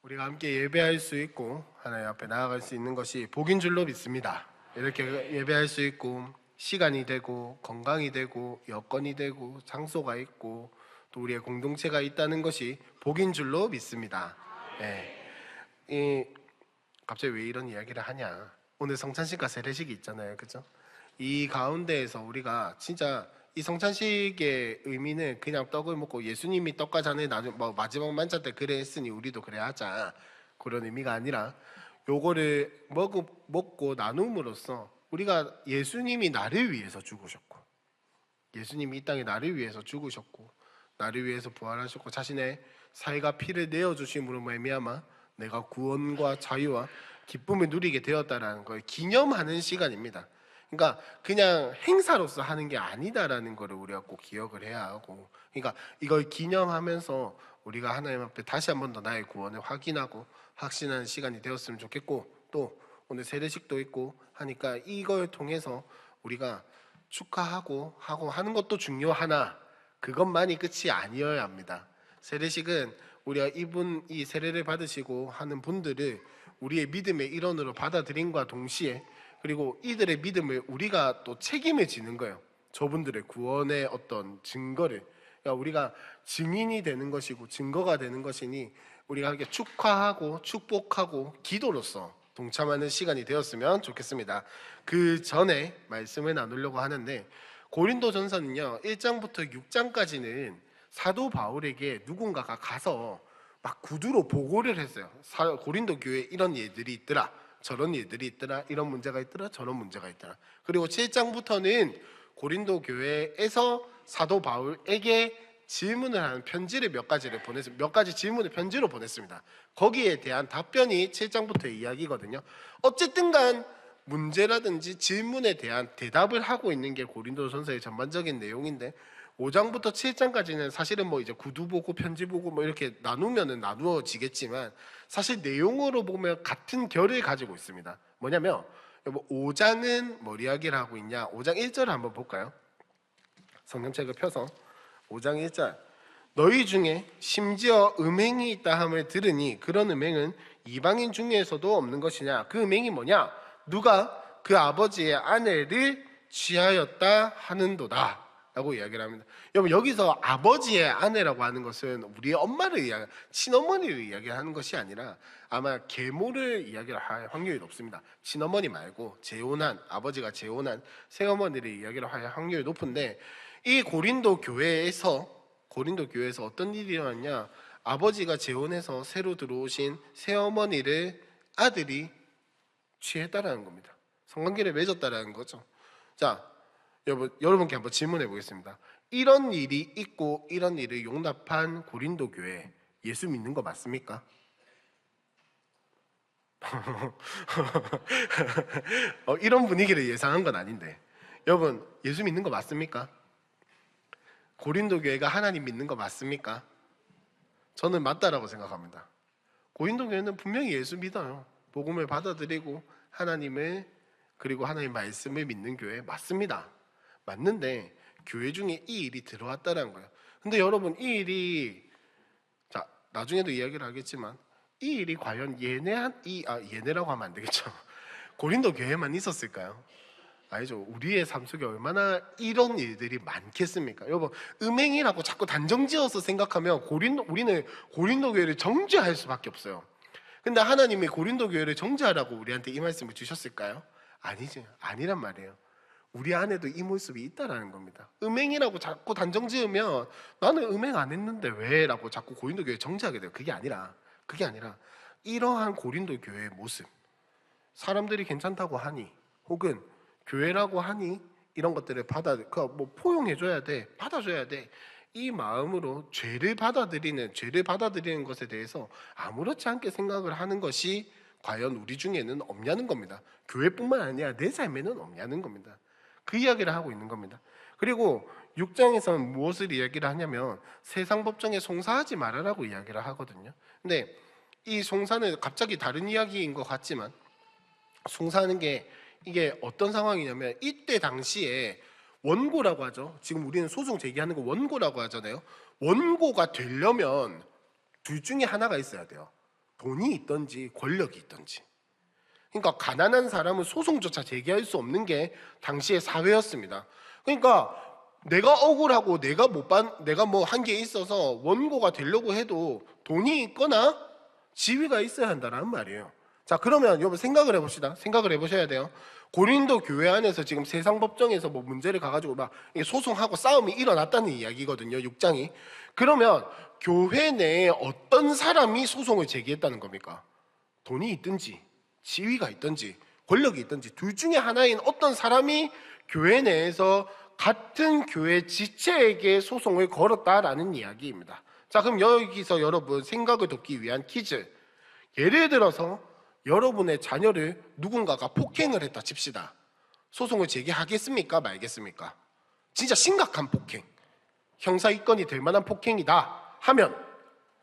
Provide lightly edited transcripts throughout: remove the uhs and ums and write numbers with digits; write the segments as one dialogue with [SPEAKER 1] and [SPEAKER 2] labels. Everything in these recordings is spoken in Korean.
[SPEAKER 1] 우리가 함께 예배할 수 있고 하나님 앞에 나아갈 수 있는 것이 복인 줄로 믿습니다. 이렇게 예배할 수 있고 시간이 되고 건강이 되고 여건이 되고 장소가 있고 또 우리의 공동체가 있다는 것이 복인 줄로 믿습니다. 갑자기 왜 이런 이야기를 하냐? 오늘 성찬식과 세례식이 있잖아요, 그죠? 이 가운데에서 우리가 진짜 이 성찬식의 의미는 그냥 떡을 먹고 예수님이 떡과 잔을 마지막 만찬 때 그래 했으니 우리도 그래 하자, 그런 의미가 아니라 요거를 먹고 나눔으로써 우리가 예수님이 나를 위해서 죽으셨고, 예수님이 이 땅에 나를 위해서 죽으셨고 나를 위해서 부활하셨고 자신의 살과 피를 내어주심으로 말미암아 내가 구원과 자유와 기쁨을 누리게 되었다라는 걸 기념하는 시간입니다. 그러니까 그냥 행사로서 하는 게 아니다라는 것을 우리가 꼭 기억을 해야 하고, 그러니까 이걸 기념하면서 우리가 하나님 앞에 다시 한 번 더 나의 구원을 확인하고 확신하는 시간이 되었으면 좋겠고, 또 오늘 세례식도 있고 하니까 이걸 통해서 우리가 축하하고 하는 것도 중요하나 그것만이 끝이 아니어야 합니다. 세례식은 우리가 이 세례를 받으시고 하는 분들을 우리의 믿음의 일원으로 받아들임과 동시에, 그리고 이들의 믿음을 우리가 또 책임을 지는 거예요. 저분들의 구원의 어떤 증거를, 그러니까 우리가 증인이 되는 것이고 증거가 되는 것이니 우리가 이렇게 축하하고 축복하고 기도로서 동참하는 시간이 되었으면 좋겠습니다. 그 전에 말씀을 나누려고 하는데, 고린도전서는요 1장부터 6장까지는 사도 바울에게 누군가가 가서 막 구두로 보고를 했어요. 고린도 교회에 이런 일들이 있더라, 저런 일들이 있더라, 이런 문제가 있더라, 저런 문제가 있더라. 그리고 7장부터는 고린도 교회에서 사도 바울에게 질문을 하는 편지를 몇 가지 질문을 편지로 보냈습니다. 거기에 대한 답변이 7장부터의 이야기거든요. 어쨌든 간 문제라든지 질문에 대한 대답을 하고 있는 게 고린도전서의 전반적인 내용인데, 5장부터 7장까지는 사실은 이제 구두 보고 편지 보고 이렇게 나누면은 나누어지겠지만 사실 내용으로 보면 같은 결을 가지고 있습니다. 뭐냐면 5장은 뭘 이야기를 하고 있냐? 5장 1절을 한번 볼까요? 성경책을 펴서 5장 1절, 너희 중에 심지어 음행이 있다 함을 들으니 그런 음행은 이방인 중에서도 없는 것이냐? 그 음행이 뭐냐? 누가 그 아버지의 아내를 취하였다 하는도다 라고 이야기를 합니다. 여러분, 여기서 아버지의 아내라고 하는 것은 우리의 엄마를 친어머니를 이야기하는 것이 아니라 아마 계모를 이야기를 할 확률이 높습니다. 친어머니 말고 아버지가 재혼한 새어머니를 이야기를 할 확률이 높은데, 이 고린도 교회에서 어떤 일이 일어났냐? 아버지가 재혼해서 새로 들어오신 새어머니를 아들이 취했다라는 겁니다. 성관계를 맺었다라는 거죠. 자, 여러분께 한번 질문해 보겠습니다. 이런 일이 있고 이런 일을 용납한 고린도 교회, 예수 믿는 거 맞습니까? 이런 분위기를 예상한 건 아닌데, 여러분 예수 믿는 거 맞습니까? 고린도 교회가 하나님 믿는 거 맞습니까? 저는 맞다라고 생각합니다. 고린도 교회는 분명히 예수 믿어요. 복음을 받아들이고 그리고 하나님 말씀을 믿는 교회 맞습니다. 맞는데 교회 중에 이 일이 들어왔다는 거예요. 근데 여러분, 이 일이 나중에도 이야기를 하겠지만 이 일이 과연 얘네라고 하면 안 되겠죠. 고린도 교회만 있었을까요? 아니죠. 우리의 삶 속에 얼마나 이런 일들이 많겠습니까? 여러분, 음행이라고 자꾸 단정지어서 생각하면 우리는 고린도 교회를 정죄할 수밖에 없어요. 근데 하나님이 고린도 교회를 정죄하라고 우리한테 이 말씀을 주셨을까요? 아니죠. 아니란 말이에요. 우리 안에도 이 모습이 있다라는 겁니다. 음행이라고 자꾸 단정지으면 나는 음행 안 했는데 왜? 라고 자꾸 고린도 교회 정죄하게 돼요. 그게 아니라 이러한 고린도 교회의 모습, 사람들이 괜찮다고 하니 혹은 교회라고 하니 이런 것들을 포용해줘야 돼, 받아줘야 돼, 이 마음으로 죄를 받아들이는 것에 대해서 아무렇지 않게 생각을 하는 것이 과연 우리 중에는 없냐는 겁니다. 교회뿐만 아니라 내 삶에는 없냐는 겁니다. 그 이야기를 하고 있는 겁니다. 그리고 6장에서는 무엇을 이야기를 하냐면 세상 법정에 송사하지 말아라고 이야기를 하거든요. 근데 이 송사는 갑자기 다른 이야기인 것 같지만, 송사하는 게 이게 어떤 상황이냐면 이때 당시에 원고라고 하죠. 지금 우리는 소송 제기하는 거 원고라고 하잖아요. 원고가 되려면 둘 중에 하나가 있어야 돼요. 돈이 있든지 권력이 있든지. 그러니까 가난한 사람은 소송조차 제기할 수 없는 게 당시의 사회였습니다. 그러니까 내가 억울하고 내가 뭐 한 게 있어서 원고가 되려고 해도 돈이 있거나 지위가 있어야 한다는 말이에요. 자, 그러면 여러분 생각을 해봅시다. 생각을 해보셔야 돼요. 고린도 교회 안에서 지금 세상 법정에서 뭐 문제를 가가지고 막 소송하고 싸움이 일어났다는 이야기거든요. 6장이. 그러면 교회 내에 어떤 사람이 소송을 제기했다는 겁니까? 돈이 있든지 지위가 있든지 권력이 있든지 둘 중에 하나인 어떤 사람이 교회 내에서 같은 교회 지체에게 소송을 걸었다라는 이야기입니다. 자, 그럼 여기서 여러분 생각을 돕기 위한 퀴즈. 예를 들어서 여러분의 자녀를 누군가가 폭행을 했다 칩시다. 소송을 제기하겠습니까? 말겠습니까? 진짜 심각한 폭행, 형사 입건이 될 만한 폭행이다 하면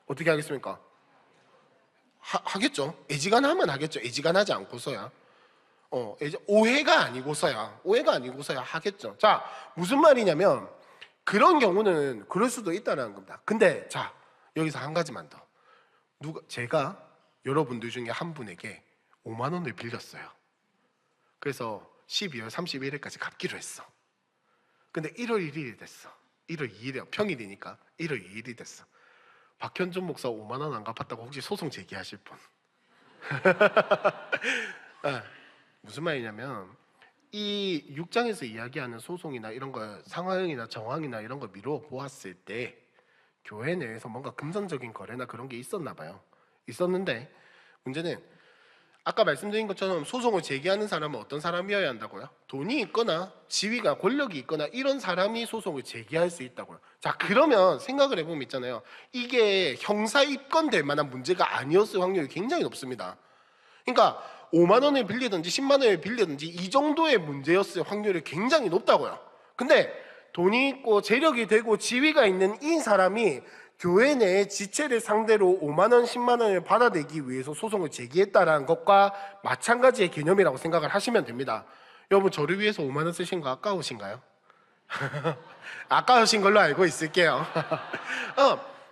[SPEAKER 1] 어떻게 하겠습니까? 하겠죠. 애지간하면 하겠죠. 애지간하지 않고서야. 오해가 아니고서야 하겠죠. 자, 무슨 말이냐면 그런 경우는 그럴 수도 있다는 겁니다. 근데 자, 여기서 한 가지만 더. 제가 여러분들 중에 한 분에게 5만 원을 빌렸어요. 그래서 12월 31일까지 갚기로 했어. 근데 1월 1일이 됐어. 1월 2일이야. 평일이니까 1월 2일이 됐어. 박현준 목사 5만 원 안 갚았다고 혹시 소송 제기하실 분? 무슨 말이냐면 이 6장에서 이야기하는 소송이나 이런 거 상황이나 정황이나 이런 거 미루어 보았을 때 교회 내에서 뭔가 금전적인 거래나 그런 게 있었나 봐요. 있었는데 문제는 아까 말씀드린 것처럼 소송을 제기하는 사람은 어떤 사람이어야 한다고요? 돈이 있거나 지위가 권력이 있거나 이런 사람이 소송을 제기할 수 있다고요. 자, 그러면 생각을 해보면 있잖아요. 이게 형사 입건될 만한 문제가 아니었을 확률이 굉장히 높습니다. 그러니까 5만 원을 빌리든지 10만 원을 빌리든지 이 정도의 문제였을 확률이 굉장히 높다고요. 근데 돈이 있고 재력이 되고 지위가 있는 이 사람이 교회 내의 지체를 상대로 5만 원, 10만 원을 받아내기 위해서 소송을 제기했다는 것과 마찬가지의 개념이라고 생각을 하시면 됩니다. 여러분, 저를 위해서 5만 원 쓰신 거 아까우신가요? 아까우신 걸로 알고 있을게요.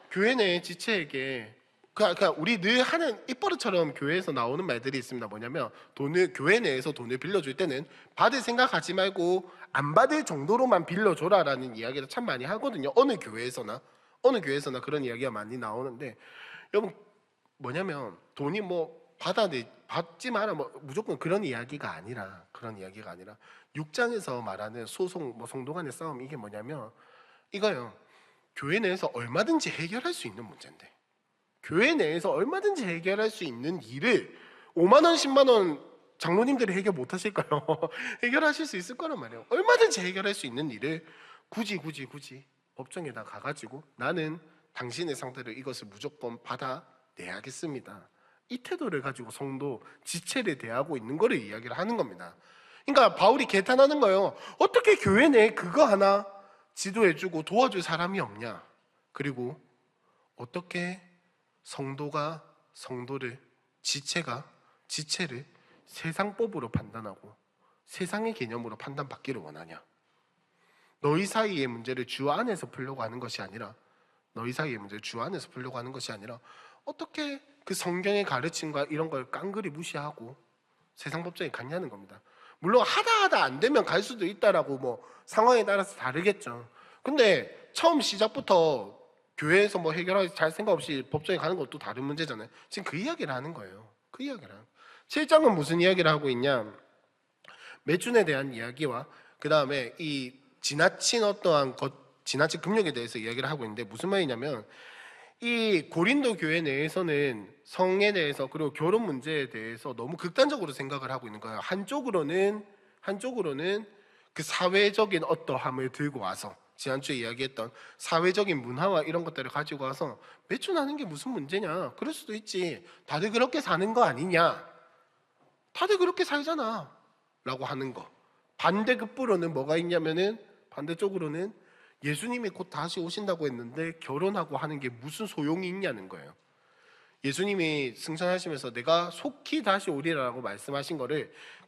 [SPEAKER 1] 교회 내의 지체에게 그러니까 우리 늘 하는 입버릇처럼 교회에서 나오는 말들이 있습니다. 뭐냐면 교회 내에서 돈을 빌려줄 때는 받을 생각하지 말고 안 받을 정도로만 빌려줘라라는 이야기를 참 많이 하거든요. 어느 교회에서나 그런 이야기가 많이 나오는데, 여러분 뭐냐면 돈이 뭐 받지 마라 뭐 무조건 그런 이야기가 아니라 6장에서 말하는 소송 뭐 성도 간의 싸움, 이게 뭐냐면 이거요. 교회 내에서 얼마든지 해결할 수 있는 문제인데, 교회 내에서 얼마든지 해결할 수 있는 일을 5만 원, 10만 원 장로님들이 해결 못 하실까요? 해결하실 수 있을 거란 말이에요. 얼마든지 해결할 수 있는 일을 굳이 법정에다 가가지고 나는 당신의 상대로 이것을 무조건 받아내야겠습니다. 이 태도를 가지고 성도 지체를 대하고 있는 거를 이야기를 하는 겁니다. 그러니까 바울이 개탄하는 거예요. 어떻게 교회 내에 그거 하나 지도해주고 도와줄 사람이 없냐? 그리고 어떻게 성도가 성도를, 지체를 세상법으로 판단하고 세상의 개념으로 판단받기를 원하냐? 너희 사이의 문제를 주 안에서 풀려고 하는 것이 아니라 어떻게 그 성경의 가르침과 이런 걸 깡그리 무시하고 세상 법정에 갔냐는 겁니다. 물론 하다 안 되면 갈 수도 있다라고 뭐 상황에 따라서 다르겠죠. 근데 처음 시작부터 교회에서 뭐 해결할 잘 생각 없이 법정에 가는 것도 다른 문제잖아요. 지금 그 이야기를 하는 거예요. 7장은 무슨 이야기를 하고 있냐? 매춘에 대한 이야기와 그 다음에 이 지나친 금욕에 대해서 이야기를 하고 있는데, 무슨 말이냐면 이 고린도 교회 내에서는 성에 대해서 그리고 결혼 문제에 대해서 너무 극단적으로 생각을 하고 있는 거예요. 한쪽으로는 그 사회적인 어떠함을 들고 와서 지난주에 이야기했던 사회적인 문화와 이런 것들을 가지고 와서 매춘하는 게 무슨 문제냐? 그럴 수도 있지. 다들 그렇게 사는 거 아니냐? 다들 그렇게 살잖아 라고 하는 거. 반대급부로는 뭐가 있냐면은, 반대쪽으로는 예수님이 곧 다시 오신다고 했는데 결혼하고 하는 게 무슨 소용이 있냐는 거예요. 예수님이 승천하시면서 내가 속히 다시 오리라고 말씀하신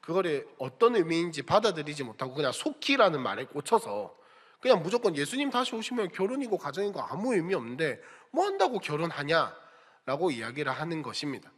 [SPEAKER 1] 그거를 어떤 의미인지 받아들이지 못하고 그냥 속히라는 말에 꽂혀서 그냥 무조건 예수님 다시 오시면 결혼이고 가정이고 아무 의미 없는데 뭐 한다고 결혼하냐 라고 이야기를 하는 것입니다.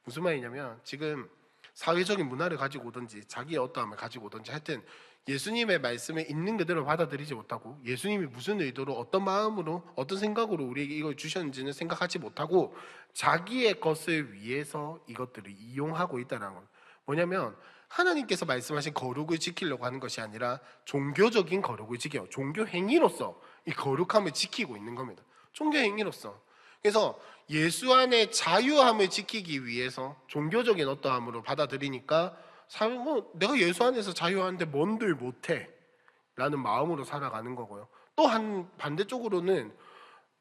[SPEAKER 1] 무슨 말이냐면 지금 사회적인 문화를 가지고 오든지 자기의 어떠함을 가지고 오든지 하여튼 예수님의 말씀을 있는 그대로 받아들이지 못하고 예수님이 무슨 의도로 어떤 마음으로 어떤 생각으로 우리에게 이걸 주셨는지는 생각하지 못하고 자기의 것을 위해서 이것들을 이용하고 있다는 겁니다. 뭐냐면 하나님께서 말씀하신 거룩을 지키려고 하는 것이 아니라 종교적인 거룩을 지켜요. 종교 행위로서 이 거룩함을 지키고 있는 겁니다. 종교 행위로서. 그래서 예수 안에 자유함을 지키기 위해서 종교적인 어떠함으로 받아들이니까 내가 예수 안에서 자유하는데 뭔들 못해 라는 마음으로 살아가는 거고요. 또 한 반대쪽으로는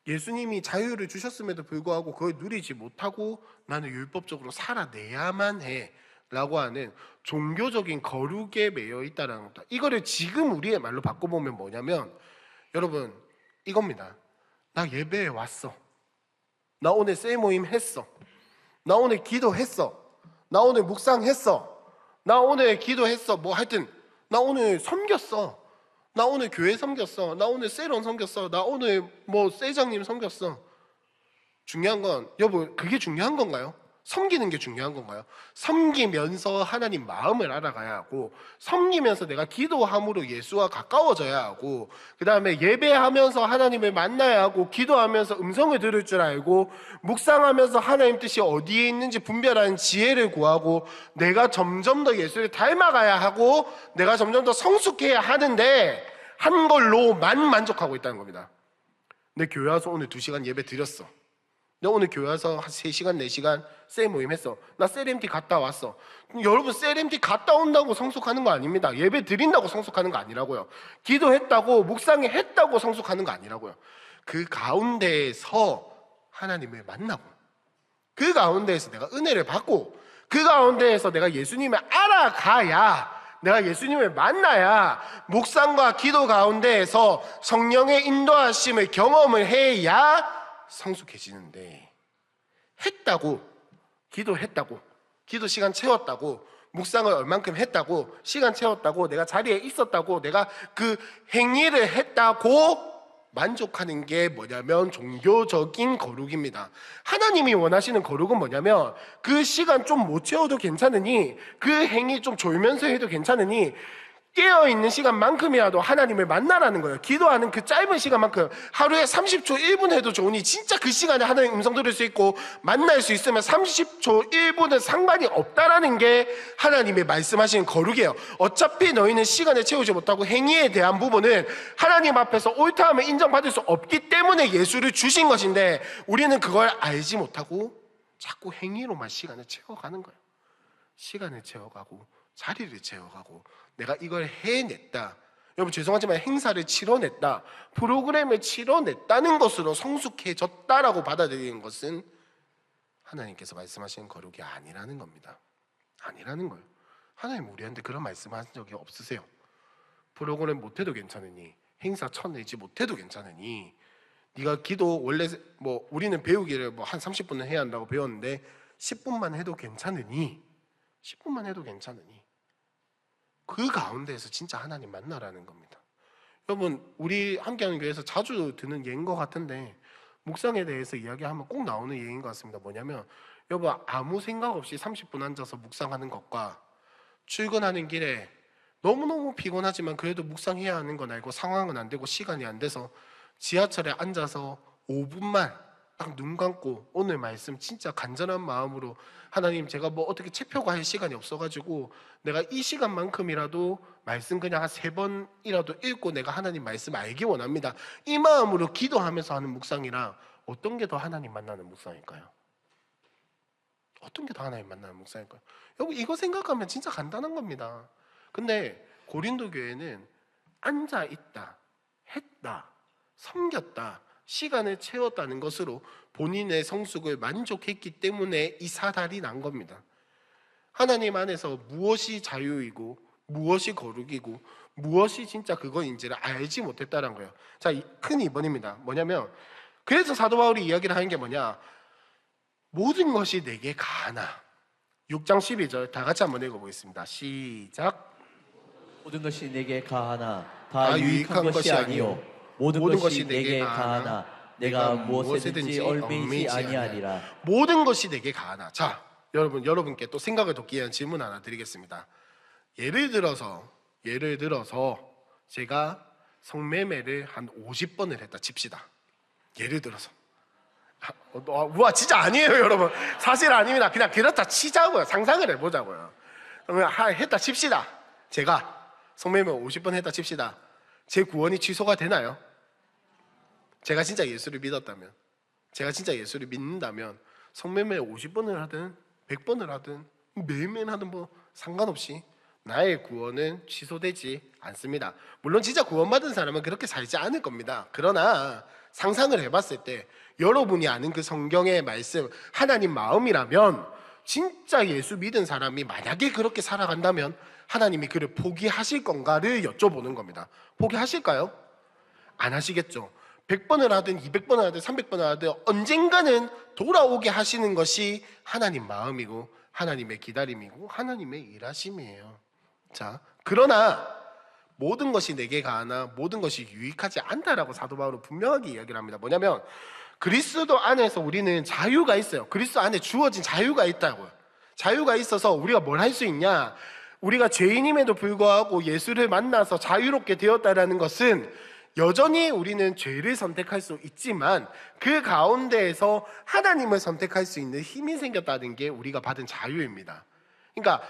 [SPEAKER 1] 예수님이 자유를 주셨음에도 불구하고 그걸 누리지 못하고 나는 율법적으로 살아내야만 해 라고 하는 종교적인 거룩에 매여 있다는 겁니다. 이거를 지금 우리의 말로 바꿔보면 뭐냐면 여러분 이겁니다. 나 예배에 왔어. 나 오늘 셀 모임 했어. 나 오늘 기도했어. 나 오늘 묵상했어. 나 오늘 기도했어. 뭐 하여튼 나 오늘 섬겼어. 나 오늘 교회 섬겼어. 나 오늘 셀원 섬겼어. 나 오늘 뭐 셀장님 섬겼어. 중요한 건 여보 그게 중요한 건가요? 섬기는 게 중요한 건가요? 섬기면서 하나님 마음을 알아가야 하고 섬기면서 내가 기도함으로 예수와 가까워져야 하고 그 다음에 예배하면서 하나님을 만나야 하고 기도하면서 음성을 들을 줄 알고 묵상하면서 하나님 뜻이 어디에 있는지 분별하는 지혜를 구하고 내가 점점 더 예수를 닮아가야 하고 내가 점점 더 성숙해야 하는데 한 걸로만 만족하고 있다는 겁니다. 내 교회 와서 오늘 2시간 예배 드렸어. 나 오늘 교회 와서 한 3시간 4시간 셀 모임 했어. 나 셀MT 갔다 왔어. 여러분 셀MT 갔다 온다고 성숙하는 거 아닙니다. 예배 드린다고 성숙하는 거 아니라고요. 기도했다고 묵상했다고 성숙하는 거 아니라고요. 그 가운데에서 하나님을 만나고 그 가운데에서 내가 은혜를 받고 그 가운데에서 내가 예수님을 알아가야 내가 예수님을 만나야 묵상과 기도 가운데에서 성령의 인도하심을 경험을 해야 성숙해지는데 했다고 기도했다고 기도 시간 채웠다고 묵상을 얼만큼 했다고 시간 채웠다고 내가 자리에 있었다고 내가 그 행위를 했다고 만족하는 게 뭐냐면 종교적인 거룩입니다. 하나님이 원하시는 거룩은 뭐냐면 그 시간 좀 못 채워도 괜찮으니 그 행위 좀 졸면서 해도 괜찮으니 깨어있는 시간만큼이라도 하나님을 만나라는 거예요. 기도하는 그 짧은 시간만큼 하루에 30초 1분 해도 좋으니 진짜 그 시간에 하나님 음성 들을 수 있고 만날 수 있으면 30초 1분은 상관이 없다라는 게 하나님의 말씀하시는 거룩이에요. 어차피 너희는 시간을 채우지 못하고 행위에 대한 부분은 하나님 앞에서 옳다함을 인정받을 수 없기 때문에 예수를 주신 것인데 우리는 그걸 알지 못하고 자꾸 행위로만 시간을 채워가는 거예요. 시간을 채워가고 자리를 채워가고 내가 이걸 해냈다. 여러분 죄송하지만 행사를 치러냈다. 프로그램을 치러냈다는 것으로 성숙해졌다라고 받아들이는 것은 하나님께서 말씀하시는 거룩이 아니라는 겁니다. 아니라는 거예요. 하나님 우리한테 그런 말씀하신 적이 없으세요. 프로그램 못해도 괜찮으니 행사 쳐내지 못해도 괜찮으니 네가 기도 원래 뭐 우리는 배우기를 뭐 한 30분은 해야 한다고 배웠는데 10분만 해도 괜찮으니 10분만 해도 괜찮으니 그 가운데에서 진짜 하나님 만나라는 겁니다. 여러분 우리 함께하는 교회에서 자주 듣는 예인 것 같은데 묵상에 대해서 이야기하면 꼭 나오는 예인 것 같습니다. 뭐냐면 여러분 아무 생각 없이 30분 앉아서 묵상하는 것과 출근하는 길에 너무너무 피곤하지만 그래도 묵상해야 하는 건 알고 상황은 안 되고 시간이 안 돼서 지하철에 앉아서 5분만 딱 눈 감고 오늘 말씀 진짜 간절한 마음으로 하나님 제가 뭐 어떻게 체표가 할 시간이 없어가지고 내가 이 시간만큼이라도 말씀 그냥 한 3번이라도 읽고 내가 하나님 말씀 알기 원합니다. 이 마음으로 기도하면서 하는 묵상이랑 어떤 게 더 하나님 만나는 묵상일까요? 어떤 게 더 하나님 만나는 묵상일까요? 여러분 이거 생각하면 진짜 간단한 겁니다. 근데 고린도 교회는 앉아있다, 했다, 섬겼다, 시간을 채웠다는 것으로 본인의 성숙을 만족했기 때문에 이 사달이 난 겁니다. 하나님 안에서 무엇이 자유이고 무엇이 거룩이고 무엇이 진짜 그거인지를 알지 못했다는 거예요. 자, 큰 2번입니다. 뭐냐면 그래서 사도 바울이 이야기를 하는 게 뭐냐, 모든 것이 내게 가하나. 6장 12절 다 같이 한번 읽어보겠습니다. 시작.
[SPEAKER 2] 모든 것이 내게 가하나 다 유익한 것이 아니요 모든 것이 내게 가하나 내가 무엇에든지 얽매이지 아니하리라.
[SPEAKER 1] 모든 것이 내게 가하나. 자, 여러분께 또 생각을 돋게 하는 질문 하나 드리겠습니다. 예를 들어서 제가 성매매를 한 50번을 했다 칩시다. 예를 들어서. 와, 진짜 아니에요, 여러분. 사실 아닙니다. 그냥 그렇다 치자고요. 상상을 해보자고요. 그러면 했다 칩시다. 제가 성매매 50번 했다 칩시다. 제 구원이 취소가 되나요? 제가 진짜 예수를 믿었다면, 제가 진짜 예수를 믿는다면 성매매 50번을 하든 100번을 하든 매일매일 하든 뭐 상관없이 나의 구원은 취소되지 않습니다. 물론 진짜 구원받은 사람은 그렇게 살지 않을 겁니다. 그러나 상상을 해봤을 때 여러분이 아는 그 성경의 말씀, 하나님 마음이라면 진짜 예수 믿은 사람이 만약에 그렇게 살아간다면 하나님이 그를 포기하실 건가를 여쭤보는 겁니다. 포기하실까요? 안 하시겠죠. 100번을 하든 200번을 하든 300번을 하든 언젠가는 돌아오게 하시는 것이 하나님 마음이고 하나님의 기다림이고 하나님의 일하심이에요. 자, 그러나 모든 것이 내게 가하나 모든 것이 유익하지 않다라고 사도 바울은 분명하게 이야기를 합니다. 뭐냐면 그리스도 안에서 우리는 자유가 있어요. 그리스도 안에 주어진 자유가 있다고요. 자유가 있어서 우리가 뭘 할 수 있냐? 우리가 죄인임에도 불구하고 예수를 만나서 자유롭게 되었다라는 것은 여전히 우리는 죄를 선택할 수 있지만 그 가운데에서 하나님을 선택할 수 있는 힘이 생겼다는 게 우리가 받은 자유입니다. 그러니까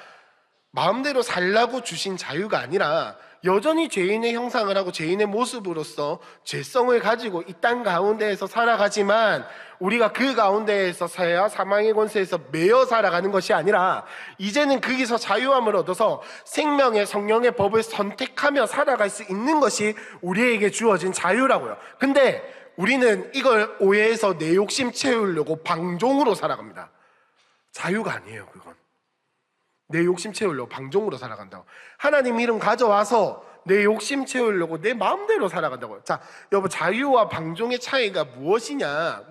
[SPEAKER 1] 마음대로 살라고 주신 자유가 아니라 여전히 죄인의 형상을 하고 죄인의 모습으로서 죄성을 가지고 이 땅 가운데에서 살아가지만 우리가 그 가운데에서 사야 사망의 권세에서 매여 살아가는 것이 아니라 이제는 거기서 자유함을 얻어서 생명의 성령의 법을 선택하며 살아갈 수 있는 것이 우리에게 주어진 자유라고요. 근데 우리는 이걸 오해해서 내 욕심 채우려고 방종으로 살아갑니다. 자유가 아니에요, 그건. 내 욕심 채우려고 방종으로 살아간다고. 하나님 이름 가져와서 내 욕심 채우려고 내 마음대로 살아간다고요. 자, 여러분, 자유와 방종의 차이가 무엇이냐?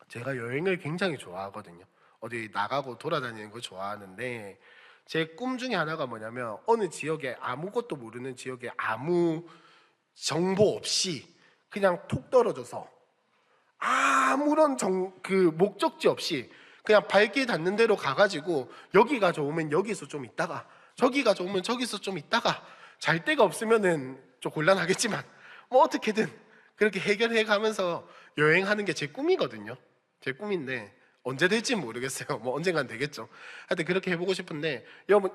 [SPEAKER 1] 제가 여행을 굉장히 좋아하거든요. 어디 나가고 돌아다니는 걸 좋아하는데 제 꿈 중에 하나가 뭐냐면 어느 지역에 아무것도 모르는 지역에 아무 정보 없이 그냥 툭 떨어져서 아무런 목적지 없이 그냥 발길 닿는 대로 가가지고 여기가 좋으면 여기서 좀 있다가 저기가 좋으면 저기서 좀 있다가 잘 데가 없으면은 좀 곤란하겠지만 뭐 어떻게든 그렇게 해결해 가면서 여행하는 게 제 꿈이거든요. 제 꿈인데 언제 될지 모르겠어요. 뭐 언젠간 되겠죠. 하여튼 그렇게 해보고 싶은데 여러분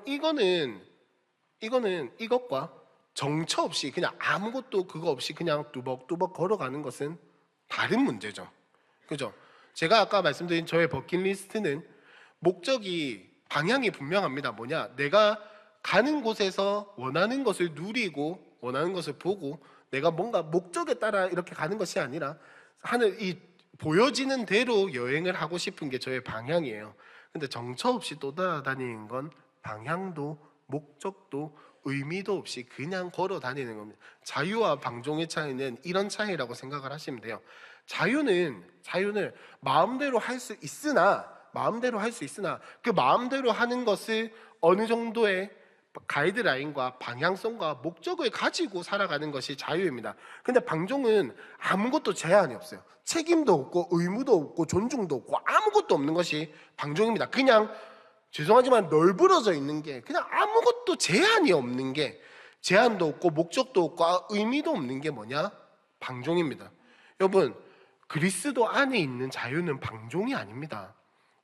[SPEAKER 1] 이것과 정처 없이 그냥 아무것도 그거 없이 그냥 뚜벅뚜벅 걸어가는 것은 다른 문제죠. 그죠? 제가 아까 말씀드린 저의 버킷리스트는 목적이 방향이 분명합니다. 뭐냐? 내가 가는 곳에서 원하는 것을 누리고 원하는 것을 보고 내가 뭔가 목적에 따라 이렇게 가는 것이 아니라 이 보여지는 대로 여행을 하고 싶은 게 저의 방향이에요. 근데 정처 없이 떠돌아다니는 건 방향도 목적도 의미도 없이 그냥 걸어 다니는 겁니다. 자유와 방종의 차이는 이런 차이라고 생각을 하시면 돼요. 자유는 마음대로 할 수 있으나 그 마음대로 하는 것을 어느 정도의 가이드라인과 방향성과 목적을 가지고 살아가는 것이 자유입니다. 근데 방종은 아무것도 제한이 없어요. 책임도 없고 의무도 없고 존중도 없고 아무것도 없는 것이 방종입니다. 그냥 죄송하지만 널브러져 있는 게 그냥 아무것도 제한이 없는 게 제한도 없고 목적도 없고 의미도 없는 게 뭐냐? 방종입니다. 여러분, 그리스도 안에 있는 자유는 방종이 아닙니다.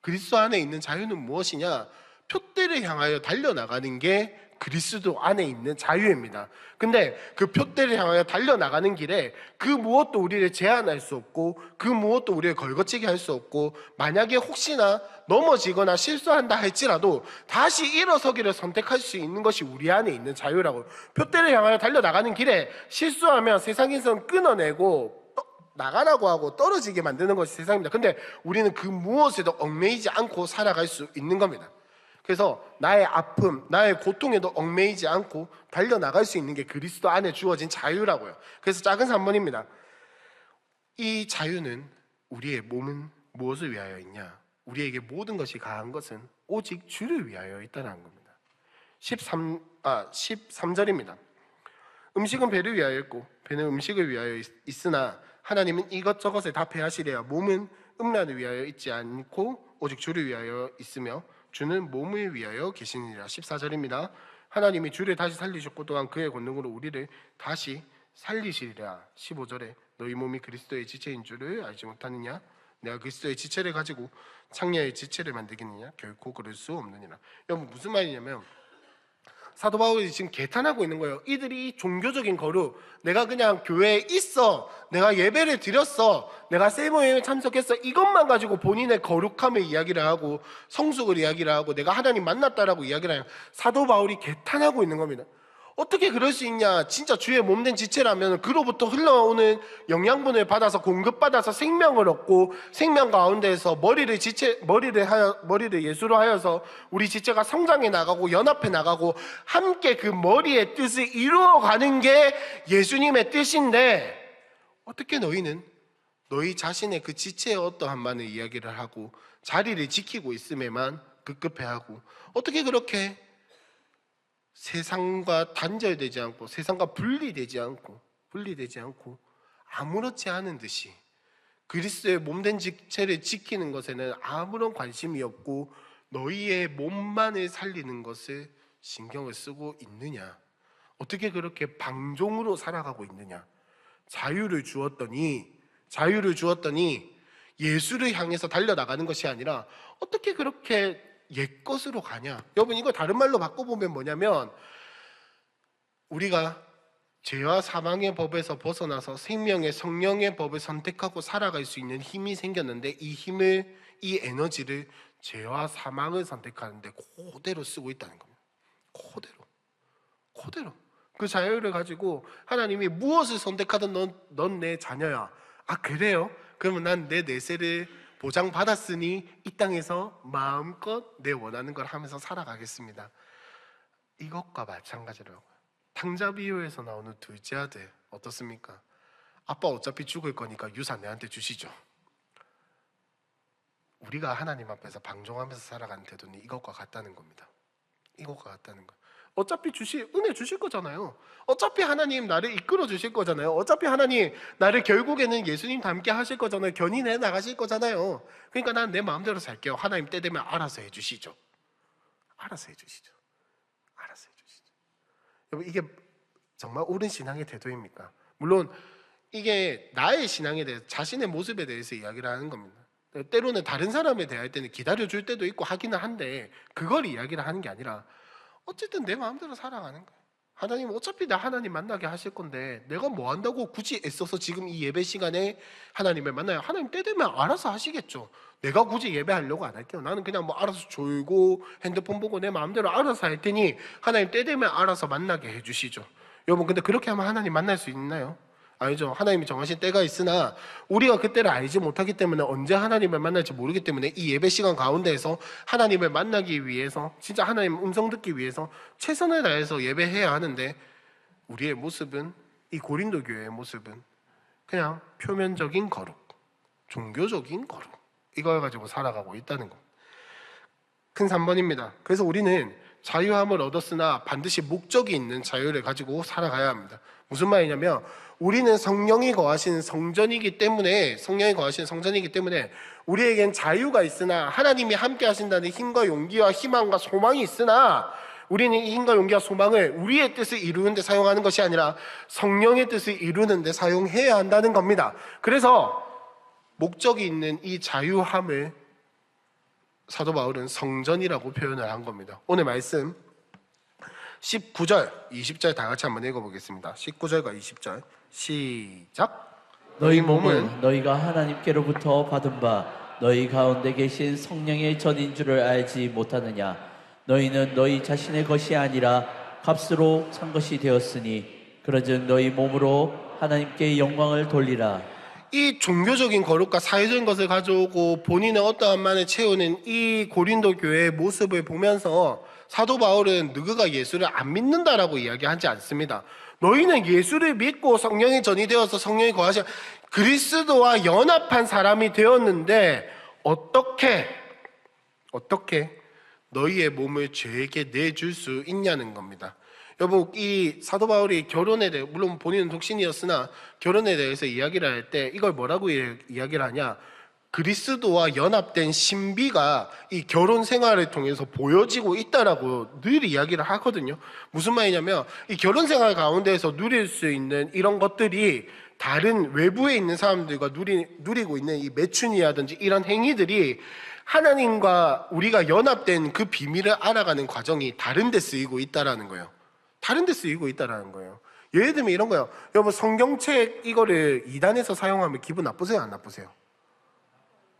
[SPEAKER 1] 그리스도 안에 있는 자유는 무엇이냐? 표대를 향하여 달려나가는 게 그리스도 안에 있는 자유입니다. 근데 그 표대를 향하여 달려나가는 길에 그 무엇도 우리를 제한할 수 없고 그 무엇도 우리를 걸거치게 할 수 없고 만약에 혹시나 넘어지거나 실수한다 할지라도 다시 일어서기를 선택할 수 있는 것이 우리 안에 있는 자유라고. 표대를 향하여 달려나가는 길에 실수하면 세상에선 끊어내고 나가라고 하고 떨어지게 만드는 것이 세상입니다. 근데 우리는 그 무엇에도 얽매이지 않고 살아갈 수 있는 겁니다. 그래서 나의 아픔, 나의 고통에도 얽매이지 않고 달려나갈 수 있는 게 그리스도 안에 주어진 자유라고요. 그래서 작은 3번입니다. 이 자유는 우리의 몸은 무엇을 위하여 있냐? 우리에게 모든 것이 가한 것은 오직 주를 위하여 있다는 겁니다. 13절입니다. 음식은 배를 위하여 있고 배는 음식을 위하여 있으나 하나님은 이것저것에 다 패하시리라. 몸은 음란을 위하여 있지 않고 오직 주를 위하여 있으며 주는 몸을 위하여 계시니라. 14절입니다. 하나님이 주를 다시 살리셨고 또한 그의 권능으로 우리를 다시 살리시리라. 15절에 너희 몸이 그리스도의 지체인 줄을 알지 못하느냐? 내가 그리스도의 지체를 가지고 창녀의 지체를 만들겠느냐? 결코 그럴 수 없느니라. 여러분 무슨 말이냐면 사도 바울이 지금 개탄하고 있는 거예요. 이들이 종교적인 거룩, 내가 그냥 교회에 있어, 내가 예배를 드렸어, 내가 세모임에 참석했어, 이것만 가지고 본인의 거룩함을 이야기를 하고 성숙을 이야기를 하고 내가 하나님 만났다라고 이야기를 해요. 사도 바울이 개탄하고 있는 겁니다. 어떻게 그럴 수 있냐? 진짜 주의 몸된 지체라면 그로부터 흘러오는 영양분을 받아서 공급받아서 생명을 얻고 생명 가운데에서 머리를 예수로 하여서 우리 지체가 성장해 나가고 연합해 나가고 함께 그 머리의 뜻을 이루어가는 게 예수님의 뜻인데 어떻게 너희는 너희 자신의 그 지체의 어떠한 만을 이야기를 하고 자리를 지키고 있음에만 급급해하고 어떻게 그렇게 세상과 단절되지 않고 세상과 분리되지 않고 아무렇지 않은 듯이 그리스도의 몸된 지체를 지키는 것에는 아무런 관심이 없고 너희의 몸만을 살리는 것을 신경을 쓰고 있느냐? 어떻게 그렇게 방종으로 살아가고 있느냐? 자유를 주었더니 예수를 향해서 달려나가는 것이 아니라 어떻게 그렇게 옛것으로 가냐? 여러분 이거 다른 말로 바꿔보면 뭐냐면 우리가 죄와 사망의 법에서 벗어나서 생명의 성령의 법을 선택하고 살아갈 수 있는 힘이 생겼는데 이 에너지를 죄와 사망을 선택하는데 그대로 쓰고 있다는 겁니다. 그대로 그 자유를 가지고 하나님이 무엇을 선택하든 넌 내 자녀야. 아 그래요? 그러면 난 내 내세를 보장받았으니 이 땅에서 마음껏 내 원하는 걸 하면서 살아가겠습니다. 이것과 마찬가지라고요. 탕자비유에서 나오는 둘째 아들 어떻습니까? 아빠 어차피 죽을 거니까 유산 내한테 주시죠. 우리가 하나님 앞에서 방종하면서 살아가는 태도는 이것과 같다는 겁니다. 어차피 은혜 주실 거잖아요. 어차피 하나님 나를 이끌어 주실 거잖아요. 어차피 하나님 나를 결국에는 예수님 닮게 하실 거잖아요. 견인해 나가실 거잖아요. 그러니까 난 내 마음대로 살게요. 하나님 때 되면 알아서 해주시죠. 여러분 이게 정말 옳은 신앙의 태도입니까? 물론 이게 나의 신앙에 대해서 자신의 모습에 대해서 이야기를 하는 겁니다. 때로는 다른 사람에 대할 때는 기다려줄 때도 있고 하기는 한데 그걸 이야기를 하는 게 아니라 어쨌든 내 마음대로 살아가는 거예요. 하나님 어차피 나 하나님 만나게 하실 건데 내가 뭐 한다고 굳이 애써서 지금 이 예배 시간에 하나님을 만나요? 하나님 때 되면 알아서 하시겠죠. 내가 굳이 예배하려고 안 할게요. 나는 그냥 뭐 알아서 졸고 핸드폰 보고 내 마음대로 알아서 할 테니 하나님 때 되면 알아서 만나게 해주시죠. 여러분 근데 그렇게 하면 하나님 만날 수 있나요? 아니죠. 하나님이 정하신 때가 있으나 우리가 그때를 알지 못하기 때문에 언제 하나님을 만날지 모르기 때문에 이 예배 시간 가운데에서 하나님을 만나기 위해서 진짜 하나님 음성 듣기 위해서 최선을 다해서 예배해야 하는데 우리의 모습은 이 고린도 교회의 모습은 그냥 표면적인 거룩, 종교적인 거룩 이걸 가지고 살아가고 있다는 것. 큰 3번입니다. 그래서 우리는 자유함을 얻었으나 반드시 목적이 있는 자유를 가지고 살아가야 합니다. 무슨 말이냐면 우리는 성령이 거하신 성전이기 때문에 우리에겐 자유가 있으나 하나님이 함께 하신다는 힘과 용기와 희망과 소망이 있으나 우리는 이 힘과 용기와 소망을 우리의 뜻을 이루는 데 사용하는 것이 아니라 성령의 뜻을 이루는 데 사용해야 한다는 겁니다. 그래서 목적이 있는 이 자유함을 사도 바울은 성전이라고 표현을 한 겁니다. 오늘 말씀 19절, 20절 다 같이 한번 읽어보겠습니다. 19절과 20절 시작.
[SPEAKER 2] 너희 몸은 너희가 하나님께로부터 받은 바 너희 가운데 계신 성령의 전인 줄을 알지 못하느냐? 너희는 너희 자신의 것이 아니라 값으로 산 것이 되었으니 그런즉 너희 몸으로 하나님께 영광을 돌리라.
[SPEAKER 1] 이 종교적인 거룩과 사회적인 것을 가져오고 본인의 어떠한 만을 채우는 이 고린도 교회의 모습을 보면서 사도 바울은 너희가 예수를 안 믿는다라고 이야기하지 않습니다. 너희는 예수를 믿고 성령의 전이 되어서 성령이 거하신 그리스도와 연합한 사람이 되었는데 어떻게 너희의 몸을 죄에게 내줄 수 있냐는 겁니다. 여러분, 이 사도 바울이 결혼에 대해, 물론 본인은 독신이었으나 결혼에 대해서 이야기를 할 때 이걸 뭐라고 이야기를 하냐? 그리스도와 연합된 신비가 이 결혼 생활을 통해서 보여지고 있다라고 늘 이야기를 하거든요. 무슨 말이냐면 이 결혼 생활 가운데에서 누릴 수 있는 이런 것들이 다른 외부에 있는 사람들과 누리고 있는 이 매춘이라든지 이런 행위들이 하나님과 우리가 연합된 그 비밀을 알아가는 과정이 다른 데 쓰이고 있다라는 거예요. 다른 데 쓰이고 있다라는 거예요. 예를 들면 이런 거예요. 여러분, 성경책 이거를 2단에서 사용하면 기분 나쁘세요? 안 나쁘세요?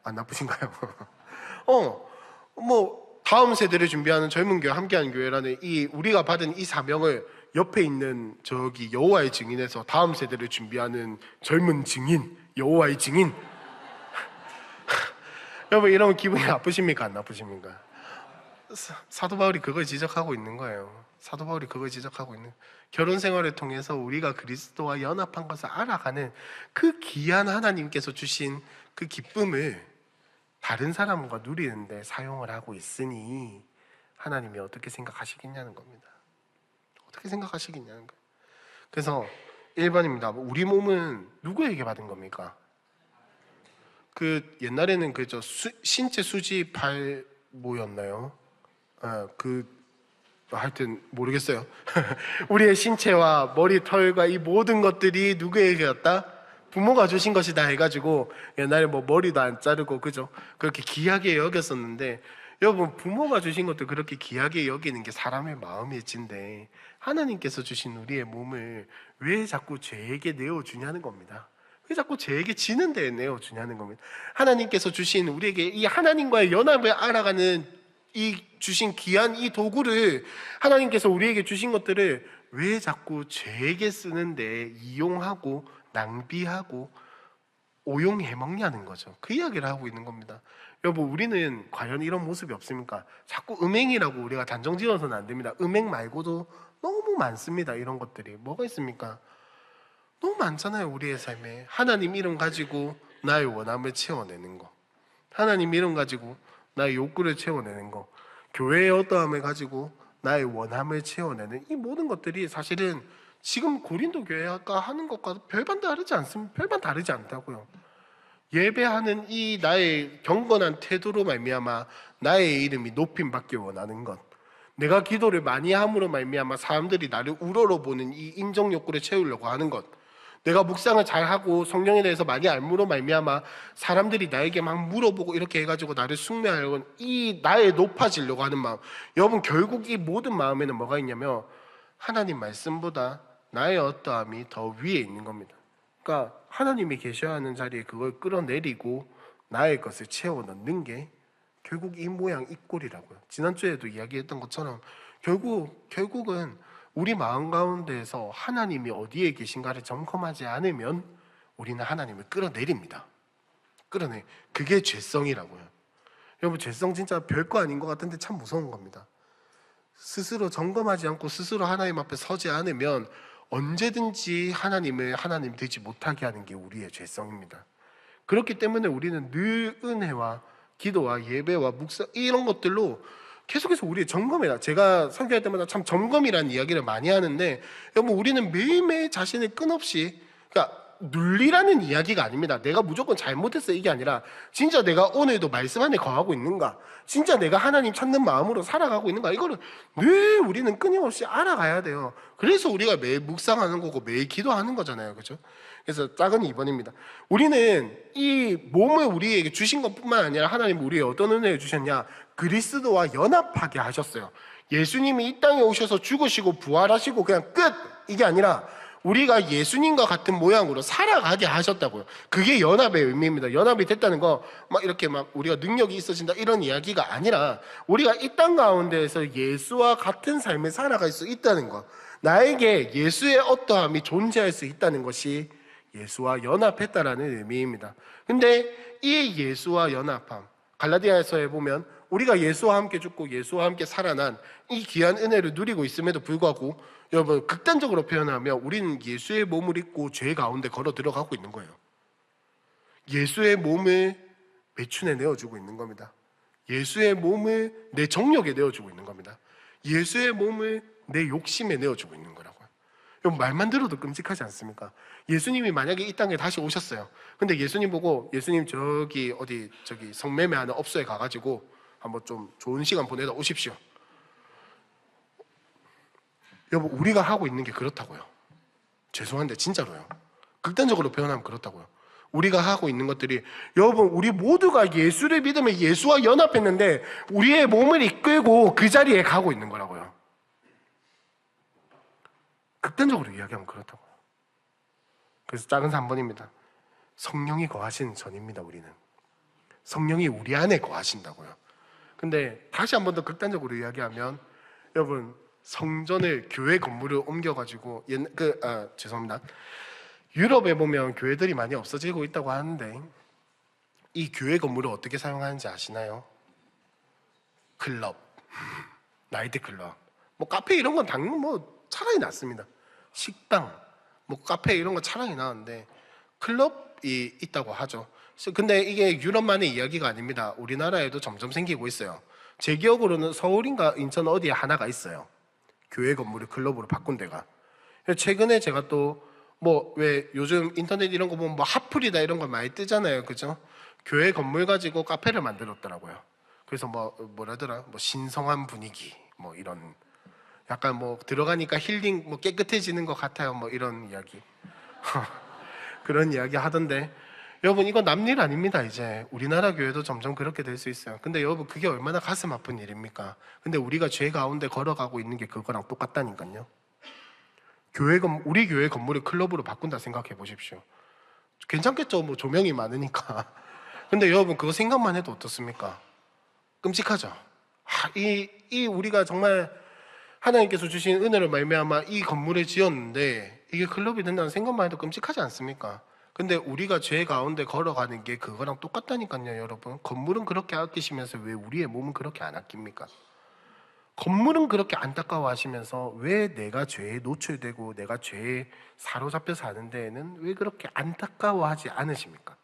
[SPEAKER 1] 안 나쁘신가요? 다음 세대를 준비하는 젊은 교회, 함께하는 교회라는 이 우리가 받은 이 사명을 옆에 있는 저기 여호와의 증인에서 다음 세대를 준비하는 젊은 증인, 여호와의 증인. 여러분, 이러면 기분이 나쁘십니까? 안 나쁘십니까? 사도 바울이 그걸 지적하고 있는 거예요. 사도 바울이 그걸 지적하고 있는, 결혼 생활을 통해서 우리가 그리스도와 연합한 것을 알아가는 그 귀한 하나님께서 주신 그 기쁨을 다른 사람과 누리는데 사용을 하고 있으니 하나님이 어떻게 생각하시겠냐는 겁니다. 어떻게 생각하시겠냐는 거예요. 그래서 1번입니다. 우리 몸은 누구에게 받은 겁니까? 그 옛날에는 그저 신체 수지발 뭐였나요? 하여튼 모르겠어요. 우리의 신체와 머리, 털과 이 모든 것들이 누구에게였다? 부모가 주신 것이다 해가지고 옛날에 뭐 머리도 안 자르고 그죠? 그렇게 귀하게 여겼었는데, 여러분, 부모가 주신 것도 그렇게 귀하게 여기는 게 사람의 마음일진데 하나님께서 주신 우리의 몸을 왜 자꾸 죄에게 내어주냐는 겁니다. 왜 자꾸 죄에게 지는 데에 내어주냐는 겁니다. 하나님께서 주신 우리에게 이 하나님과의 연합을 알아가는 이 주신 귀한 이 도구를, 하나님께서 우리에게 주신 것들을 왜 자꾸 죄에게 쓰는데 이용하고 낭비하고 오용해 먹냐는 거죠. 그 이야기를 하고 있는 겁니다. 여러분, 우리는 과연 이런 모습이 없습니까? 자꾸 음행이라고 우리가 단정 지어서는 안 됩니다. 음행 말고도 너무 많습니다. 이런 것들이 뭐가 있습니까? 너무 많잖아요. 우리의 삶에 하나님 이름 가지고 나의 원함을 채워내는 거, 하나님 이름 가지고 나의 욕구를 채워내는 거, 교회의 어떠함을 가지고 나의 원함을 채워내는 이 모든 것들이 사실은 지금 고린도 교회가 하는 것과 별반 다르지 않습니다. 별반 다르지 않다고요. 예배하는 이 나의 경건한 태도로 말미암아 나의 이름이 높임 받기 원하는 것, 내가 기도를 많이 함으로 말미암아 사람들이 나를 우러러보는 이 인정 욕구를 채우려고 하는 것, 내가 묵상을 잘하고 성령에 대해서 많이 알므로 말미암아 사람들이 나에게 막 물어보고 이렇게 해가지고 나를 숭배하려고, 이 나의 높아지려고 하는 마음. 여러분, 결국 이 모든 마음에는 뭐가 있냐면 하나님 말씀보다 나의 어떠함이 더 위에 있는 겁니다. 그러니까 하나님이 계셔야 하는 자리에 그걸 끌어내리고 나의 것을 채워 넣는 게 결국 이 모양 이 꼴이라고요. 지난주에도 이야기했던 것처럼 결국은 우리 마음 가운데에서 하나님이 어디에 계신가를 점검하지 않으면 우리는 하나님을 끌어내립니다. 그게 죄성이라고요. 여러분, 죄성 진짜 별거 아닌 것 같은데 참 무서운 겁니다. 스스로 점검하지 않고 스스로 하나님 앞에 서지 않으면 언제든지 하나님을 하나님 되지 못하게 하는 게 우리의 죄성입니다. 그렇기 때문에 우리는 늘 은혜와 기도와 예배와 묵상 이런 것들로 계속해서 우리의 점검이다. 제가 설교할 때마다 참 점검이라는 이야기를 많이 하는데, 여러분, 우리는 매일매일 자신을 끊없이, 그러니까 눌리라는 이야기가 아닙니다. 내가 무조건 잘못했어 이게 아니라 진짜 내가 오늘도 말씀 안에 거하고 있는가, 진짜 내가 하나님 찾는 마음으로 살아가고 있는가, 이거를 늘 우리는 끊임없이 알아가야 돼요. 그래서 우리가 매일 묵상하는 거고 매일 기도하는 거잖아요. 그렇죠? 그래서 작은 2번입니다. 우리는 이 몸을 우리에게 주신 것뿐만 아니라 하나님 우리에게 어떤 은혜를 주셨냐? 그리스도와 연합하게 하셨어요. 예수님이 이 땅에 오셔서 죽으시고 부활하시고 그냥 끝! 이게 아니라 우리가 예수님과 같은 모양으로 살아가게 하셨다고요. 그게 연합의 의미입니다. 연합이 됐다는 거 막 이렇게 막 우리가 능력이 있어진다 이런 이야기가 아니라 우리가 이 땅 가운데에서 예수와 같은 삶을 살아갈 수 있다는 거, 나에게 예수의 어떠함이 존재할 수 있다는 것이 예수와 연합했다라는 의미입니다. 근데 이 예수와 연합함, 갈라디아서에 보면 우리가 예수와 함께 죽고 예수와 함께 살아난 이 귀한 은혜를 누리고 있음에도 불구하고, 여러분, 극단적으로 표현하면 우리는 예수의 몸을 입고 죄 가운데 걸어 들어가고 있는 거예요. 예수의 몸을 매춘에 내어주고 있는 겁니다. 예수의 몸을 내 정욕에 내어주고 있는 겁니다. 예수의 몸을 내 욕심에 내어주고 있는 거라고요. 여러분, 말만 들어도 끔찍하지 않습니까? 예수님이 만약에 이 땅에 다시 오셨어요. 근데 예수님 보고, 예수님 저기 성매매하는 업소에 가가지고 한번 좀 좋은 시간 보내다 오십시오. 여러분, 우리가 하고 있는 게 그렇다고요. 죄송한데 진짜로요. 극단적으로 표현하면 그렇다고요. 우리가 하고 있는 것들이, 여러분, 우리 모두가 예수를 믿으면 예수와 연합했는데 우리의 몸을 이끌고 그 자리에 가고 있는 거라고요. 극단적으로 이야기하면 그렇다고요. 그래서 작은 3번입니다. 성령이 거하시는 전입니다. 우리는 성령이 우리 안에 거하신다고요. 근데 다시 한 번 더 극단적으로 이야기하면, 여러분, 성전을 교회 건물을 옮겨가지고 죄송합니다. 유럽에 보면 교회들이 많이 없어지고 있다고 하는데, 이 교회 건물을 어떻게 사용하는지 아시나요? 클럽, 나이트 클럽, 뭐 카페 이런 건 당연 차라리 낫습니다. 식당, 카페 이런 거 차라리 나은데 클럽이 있다고 하죠. 근데 이게 유럽만의 이야기가 아닙니다. 우리나라에도 점점 생기고 있어요. 제 기억으로는 서울인가 인천 어디에 하나가 있어요. 교회 건물을 클럽으로 바꾼 데가. 최근에 제가 또 왜 요즘 인터넷 이런 거 보면 핫플이다 이런 거 많이 뜨잖아요, 그죠? 교회 건물 가지고 카페를 만들었더라고요. 그래서 뭐라더라, 신성한 분위기, 이런, 약간 들어가니까 힐링, 깨끗해지는 것 같아요, 이런 이야기. 그런 이야기 하던데, 여러분, 이거 남일 아닙니다. 이제 우리나라 교회도 점점 그렇게 될 수 있어요. 근데 여러분, 그게 얼마나 가슴 아픈 일입니까? 근데 우리가 죄 가운데 걸어가고 있는 게 그거랑 똑같다니까요. 우리 교회 건물을 클럽으로 바꾼다 생각해 보십시오. 괜찮겠죠? 조명이 많으니까. 근데 여러분, 그거 생각만 해도 어떻습니까? 끔찍하죠? 우리가 정말 하나님께서 주신 은혜를 말미암아 이 건물을 지었는데 이게 클럽이 된다는 생각만 해도 끔찍하지 않습니까? 근데 우리가 죄 가운데 걸어가는 게 그거랑 똑같다니까요, 여러분. 건물은 그렇게 아끼시면서 왜 우리의 몸은 그렇게 안 아낍니까? 건물은 그렇게 안타까워하시면서 왜 내가 죄에 노출되고 내가 죄에 사로잡혀 사는 데에는 왜 그렇게 안타까워하지 않으십니까?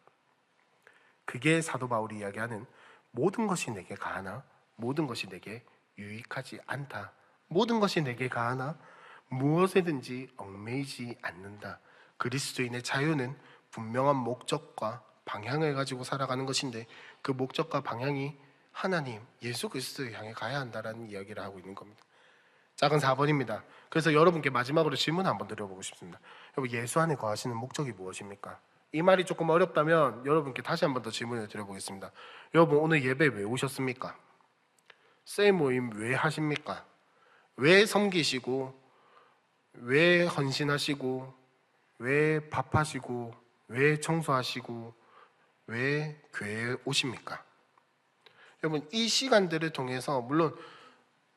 [SPEAKER 1] 그게 사도 바울이 이야기하는 모든 것이 내게 가하나 모든 것이 내게 유익하지 않다. 모든 것이 내게 가하나 무엇에든지 얽매이지 않는다. 그리스도인의 자유는 분명한 목적과 방향을 가지고 살아가는 것인데, 그 목적과 방향이 하나님, 예수 그리스도를 향해 가야 한다라는 이야기를 하고 있는 겁니다. 작은 4번입니다. 그래서 여러분께 마지막으로 질문 한번 드려보고 싶습니다. 여러분, 예수 안에 거하시는 목적이 무엇입니까? 이 말이 조금 어렵다면 여러분께 다시 한번 더 질문을 드려보겠습니다. 여러분, 오늘 예배 왜 오셨습니까? 셀 모임 왜 하십니까? 왜 섬기시고, 왜 헌신하시고, 왜 밥하시고, 왜 청소하시고, 왜 교회에 오십니까? 여러분, 이 시간들을 통해서 물론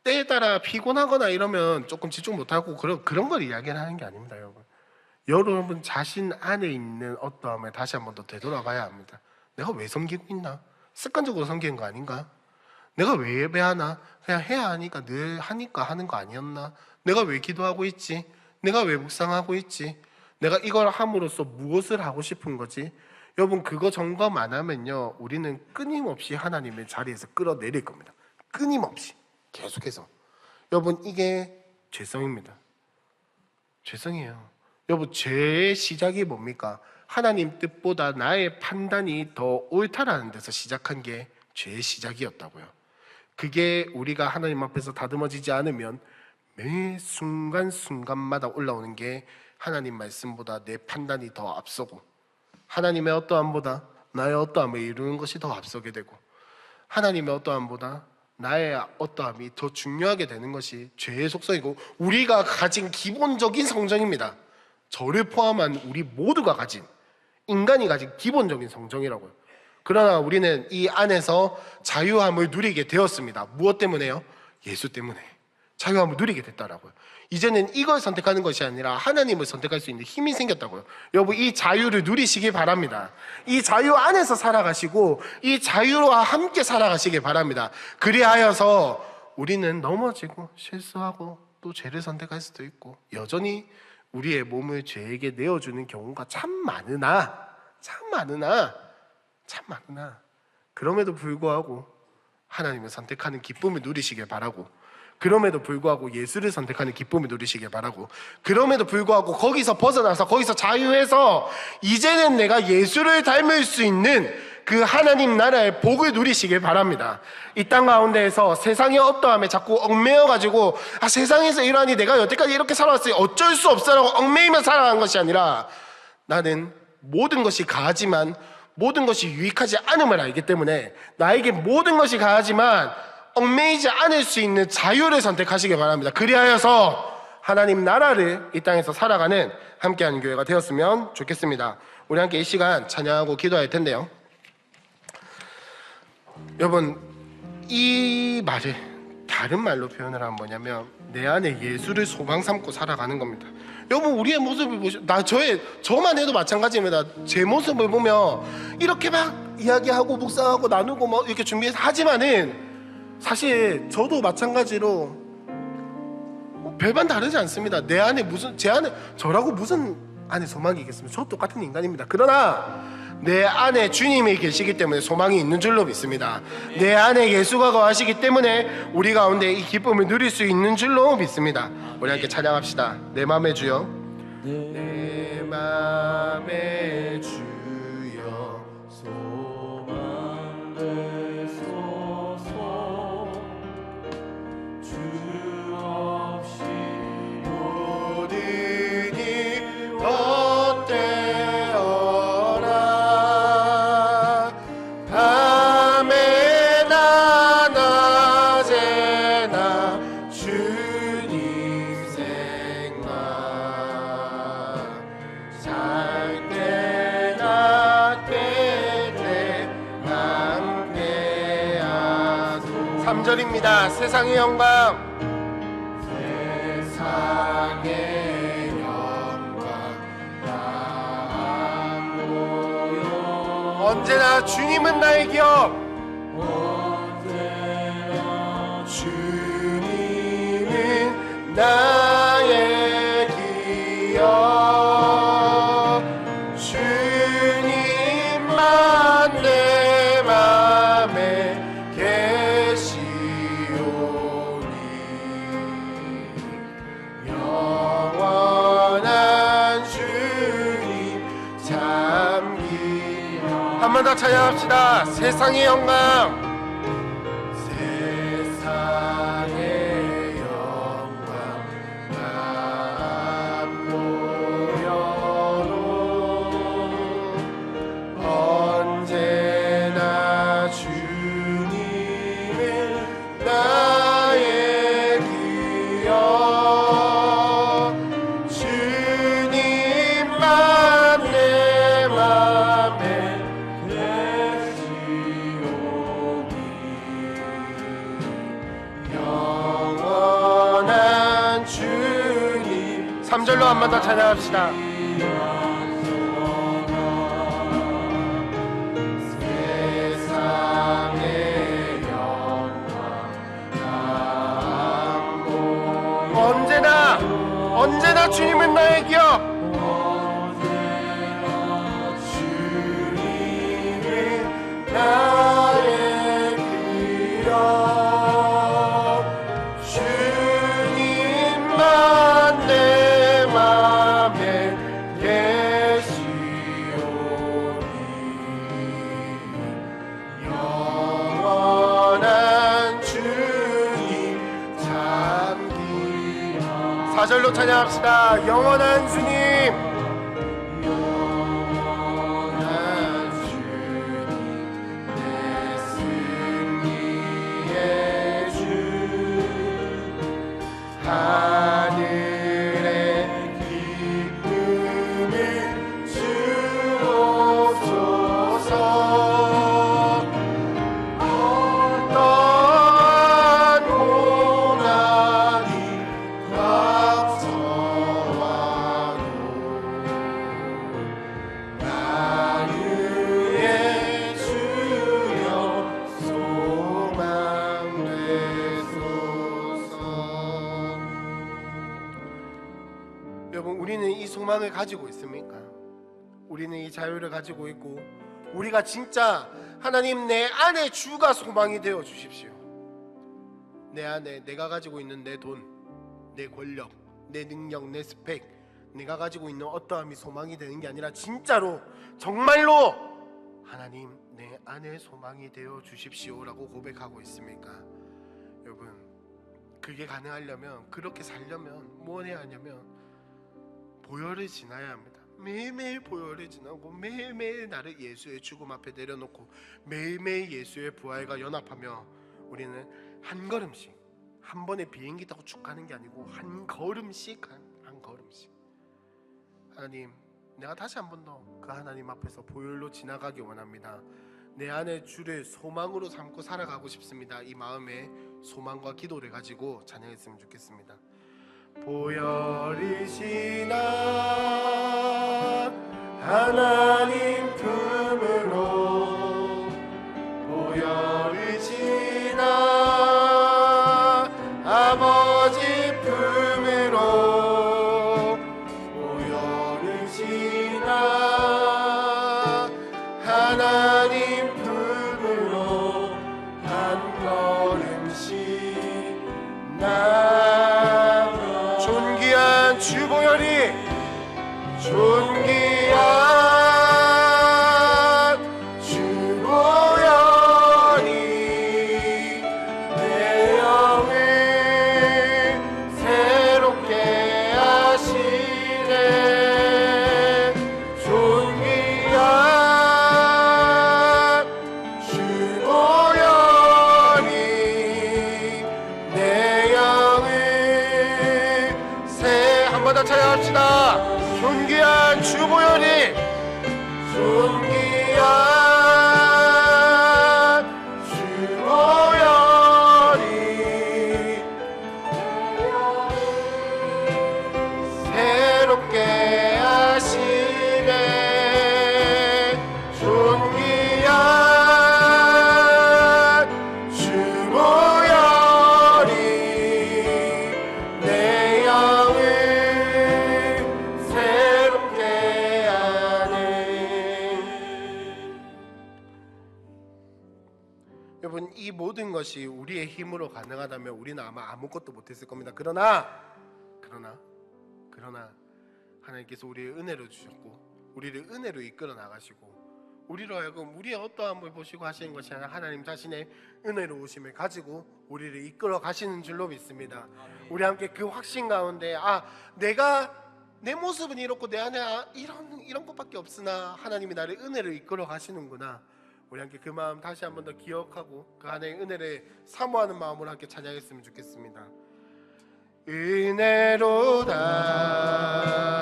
[SPEAKER 1] 때에 따라 피곤하거나 이러면 조금 집중 못하고 그런 걸 이야기를 하는 게 아닙니다, 여러분. 여러분 자신 안에 있는 어떠함에 다시 한번 더 되돌아가야 합니다. 내가 왜 섬기고 있나? 습관적으로 섬기는 거 아닌가? 내가 왜 예배하나? 그냥 해야 하니까 늘 하니까 하는 거 아니었나? 내가 왜 기도하고 있지? 내가 왜 묵상하고 있지? 내가 이걸 함으로써 무엇을 하고 싶은 거지? 여러분, 그거 점검 안 하면요, 우리는 끊임없이 하나님의 자리에서 끌어내릴 겁니다. 끊임없이 계속해서. 여러분, 이게 죄성입니다. 죄성이에요. 여러분, 죄의 시작이 뭡니까? 하나님 뜻보다 나의 판단이 더 옳다라는 데서 시작한 게 죄의 시작이었다고요. 그게 우리가 하나님 앞에서 다듬어지지 않으면 매 순간순간마다 올라오는 게 하나님 말씀보다 내 판단이 더 앞서고, 하나님의 어떠함보다 나의 어떠함을 이루는 것이 더 앞서게 되고, 하나님의 어떠함보다 나의 어떠함이 더 중요하게 되는 것이 죄의 속성이고, 우리가 가진 기본적인 성정입니다. 저를 포함한 우리 모두가 가진, 인간이 가진 기본적인 성정이라고요. 그러나 우리는 이 안에서 자유함을 누리게 되었습니다. 무엇 때문에요? 예수 때문에 자유함을 누리게 됐다라고요. 이제는 이걸 선택하는 것이 아니라 하나님을 선택할 수 있는 힘이 생겼다고요. 여러분, 이 자유를 누리시기 바랍니다. 이 자유 안에서 살아가시고 이 자유와 함께 살아가시기 바랍니다. 그리하여서 우리는 넘어지고 실수하고 또 죄를 선택할 수도 있고 여전히 우리의 몸을 죄에게 내어주는 경우가 참 많으나 그럼에도 불구하고 하나님을 선택하는 기쁨을 누리시길 바라고, 그럼에도 불구하고 예수를 선택하는 기쁨을 누리시길 바라고, 그럼에도 불구하고 거기서 벗어나서 거기서 자유해서 이제는 내가 예수를 닮을 수 있는 그 하나님 나라의 복을 누리시길 바랍니다. 이 땅 가운데에서 세상의 어떠함에 자꾸 얽매여가지고 세상에서 이러하니 내가 여태까지 이렇게 살아왔으니 어쩔 수 없어라고 얽매이며 살아간 것이 아니라, 나는 모든 것이 가하지만 모든 것이 유익하지 않음을 알기 때문에 나에게 모든 것이 가하지만 얽매이지 않을 수 있는 자유를 선택하시길 바랍니다. 그리하여서 하나님 나라를 이 땅에서 살아가는 함께하는 교회가 되었으면 좋겠습니다. 우리 함께 이 시간 찬양하고 기도할 텐데요, 여러분, 이 말을 다른 말로 표현을 하면 뭐냐면 내 안에 예수를 소망 삼고 살아가는 겁니다. 여러분, 우리의 모습을 보시면 저만 해도 마찬가지입니다. 제 모습을 보면 이렇게 막 이야기하고 묵상하고 나누고 뭐 이렇게 준비해서 하지만은 사실 저도 마찬가지로 별반 다르지 않습니다. 내 안에 제 안에 저라고 무슨 안에 소망이 있겠습니까? 저 똑같은 인간입니다. 그러나 내 안에 주님이 계시기 때문에 소망이 있는 줄로 믿습니다. 내 안에 예수가 거하시기 때문에 우리 가운데 이 기쁨을 누릴 수 있는 줄로 믿습니다. 우리 함께 찬양합시다. 내 맘의 주여, 내 맘의 주여,
[SPEAKER 2] 소망 되소서. 주 없이
[SPEAKER 1] 모든 일 어때어라. 밤에나 낮에나 주님 생각, 잘 때나 깰 때 함께하소. 3절입니다. 세상의 영광, 세상의 영광 다 보여. 언제나 주님은 나의 기업, 언제나 주님은 나의 기업. 주님만 내 맘에 계시오니 영원한 주님 참기. 한 번 더 찬양합시다. 세상의 영광, 세상의 영광 안 보여도 언제나 주님은 나의 기업. 주님만 내 맘에 영원한 주님. 3절로 한 번 더 찬양합시다. 세상의 영광 안 보여. 언제나 주님은 나의 기업. 주님은 나의 기업. 주님만 내 맘에 계시오니 영원한 주님 참기. 4절로 찬양합시다. 영원한 주님, 영원한 주님, 내 승리의 주. 하늘의 기쁨을 주옵소서. 어떠한 고난이 닥쳐와도 나의 주여 소망 되소서. 여러분, 우리는 이 소망을 가지고 있습니까? 우리는 이 자유를 가지고 있고, 우리가 진짜 하나님 내 안에 주가 소망이 되어 주십시오. 내 안에 내가 가지고 있는 내 돈, 내 권력, 내 능력, 내 스펙, 내가 가지고 있는 어떠함이 소망이 되는 게 아니라 진짜로 정말로 하나님 내 안에 소망이 되어 주십시오라고 고백하고 있습니까? 여러분, 그게 가능하려면, 그렇게 살려면 뭘 해야 하냐면 보혈을 지나야 합니다. 매일매일 보혈을 지나고 매일매일 나를 예수의 죽음 앞에 내려놓고 매일매일 예수의 부활과 연합하며 우리는 한 걸음씩, 한 번에 비행기 타고 쭉 가는 게 아니고 한 걸음씩, 한 걸음씩. 하나님, 내가 다시 한 번 더 그 하나님 앞에서 보혈로 지나가기 원합니다. 내 안에 주를 소망으로 삼고 살아가고 싶습니다. 이 마음에 소망과 기도를 가지고 찬양했으면 좋겠습니다. 보혈이 지나 하나님 품으로, 보혈이 지나 아버지 품으로, 보혈이 지나 하나님 품으로 한 걸음씩 나 존귀한 주보혈이, 존귀한 주보혈이 내 영을 새롭게 하시네. 존귀한 주보혈이 내 영을 한 번 더 찬양합시다. 존귀한 주보혈이, 존귀한 주보혈이 새롭게 하시네. 존귀한 주보혈이 내 영을 새롭게 하네. 여러분, 이 모든 것이 우리의 힘으로 가능하다면 우리는 아마 아무것도 못했을 겁니다. 그러나 하나님께서 우리의 은혜로 주셨고 우리를 은혜로 이끌어 나가시고 우리로 하여금 우리의 어떠함을 보시고 하시는 것이 아니라 하나님 자신의 은혜로우심을 가지고 우리를 이끌어 가시는 줄로 믿습니다. 우리 함께 그 확신 가운데 내가 내 모습은 이렇고 내 안에 이런 것밖에 없으나 하나님이 나를 은혜로 이끌어 가시는구나. 우리 함께 그 마음 다시 한 번 더 기억하고 그 안에 은혜를 사모하는 마음으로 함께 찬양했으면 좋겠습니다.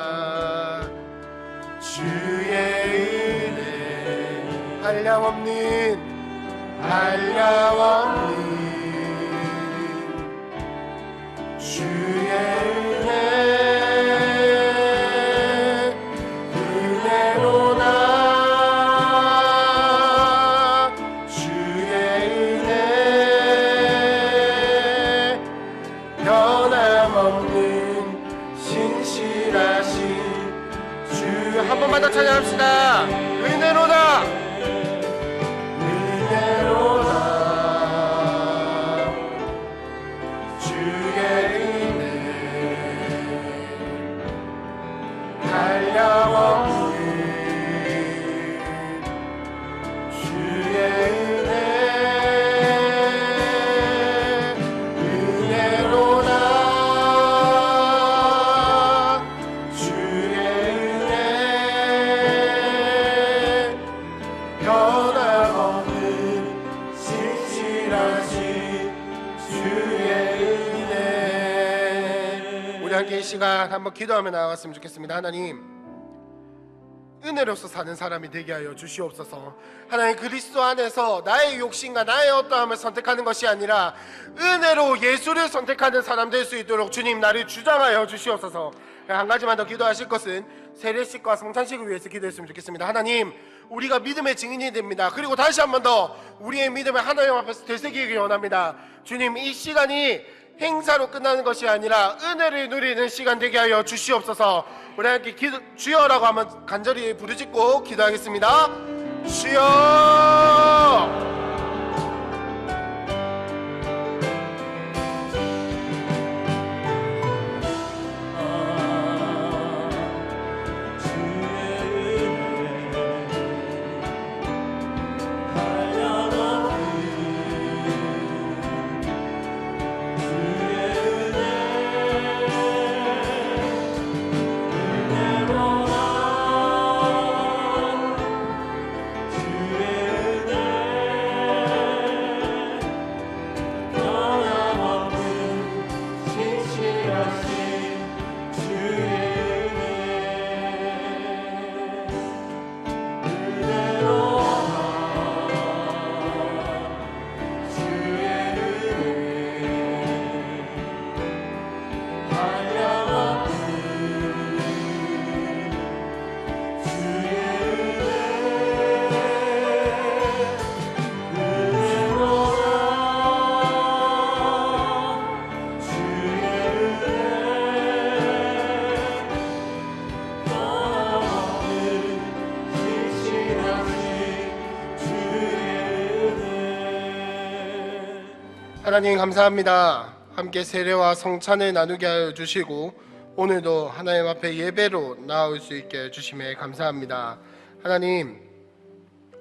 [SPEAKER 1] 은혜로다 주의 은혜, 한량없는 주의 은혜, 은혜로다 주의 은혜, 변함없는 신실하신 주. 한 번만 더 찬양합시다. 은혜로다, 은혜로다 주의 은혜, 한량없는 주의 은혜, 은혜로다 주의 은혜, 변함없는 신실하신 주의 은혜. 우리 함께 이 시간 한번 기도하며 나아갔으면 좋겠습니다. 하나님, 은혜로서 사는 사람이 되게 하여 주시옵소서. 하나님, 그리스도 안에서 나의 욕심과 나의 어떠함을 선택하는 것이 아니라 은혜로 예수를 선택하는 사람 될 수 있도록 주님 나를 주장하여 주시옵소서. 한 가지만 더 기도하실 것은 세례식과 성찬식을 위해서 기도했으면 좋겠습니다. 하나님, 우리가 믿음의 증인이 됩니다. 그리고 다시 한 번 더 우리의 믿음을 하나님 앞에서 되새기기 원합니다. 주님, 이 시간이 행사로 끝나는 것이 아니라 은혜를 누리는 시간 되게 하여 주시옵소서. 우리 함께 주여라고 한번 간절히 부르짖고 기도하겠습니다. 주여. 하나님 감사합니다. 함께 세례와 성찬을 나누게 하여 주시고 오늘도 하나님 앞에 예배로 나올 수 있게 해주심에 감사합니다. 하나님,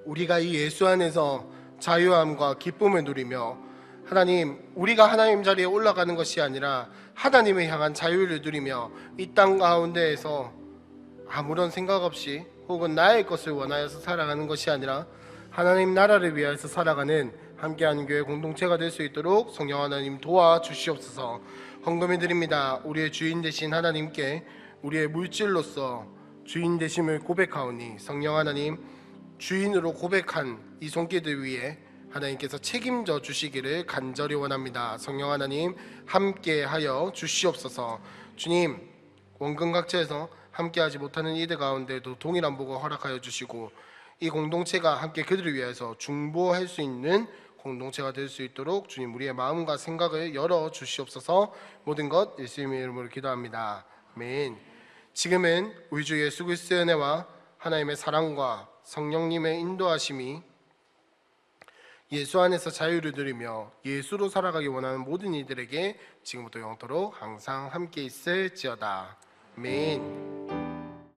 [SPEAKER 1] 우리가 이 예수 안에서 자유함과 기쁨을 누리며 하나님, 우리가 하나님 자리에 올라가는 것이 아니라 하나님을 향한 자유를 누리며 이 땅 가운데에서 아무런 생각 없이 혹은 나의 것을 원하여서 살아가는 것이 아니라 하나님 나라를 위하여서 살아가는 함께하는 교회 공동체가 될 수 있도록 성령 하나님 도와주시옵소서. 헌금을 드립니다. 우리의 주인 되신 하나님께 우리의 물질로서 주인 되심을 고백하오니 성령 하나님, 주인으로 고백한 이 손길들 위에 하나님께서 책임져 주시기를 간절히 원합니다. 성령 하나님 함께하여 주시옵소서. 주님, 원근각처에서 함께하지 못하는 이들 가운데도 동일한 복을 허락하여 주시고 이 공동체가 함께 그들을 위해서 중보할 수 있는 공동체가 될 수 있도록 주님 우리의 마음과 생각을 열어 주시옵소서. 모든 것 예수님의 이름으로 기도합니다. 아멘. 지금은 우리 주 예수 그리스도의 은혜와 하나님의 사랑과 성령님의 인도하심이 예수 안에서 자유를 누리며 예수로 살아가기 원하는 모든 이들에게 지금부터 영원토록 항상 함께 있을지어다. 아멘.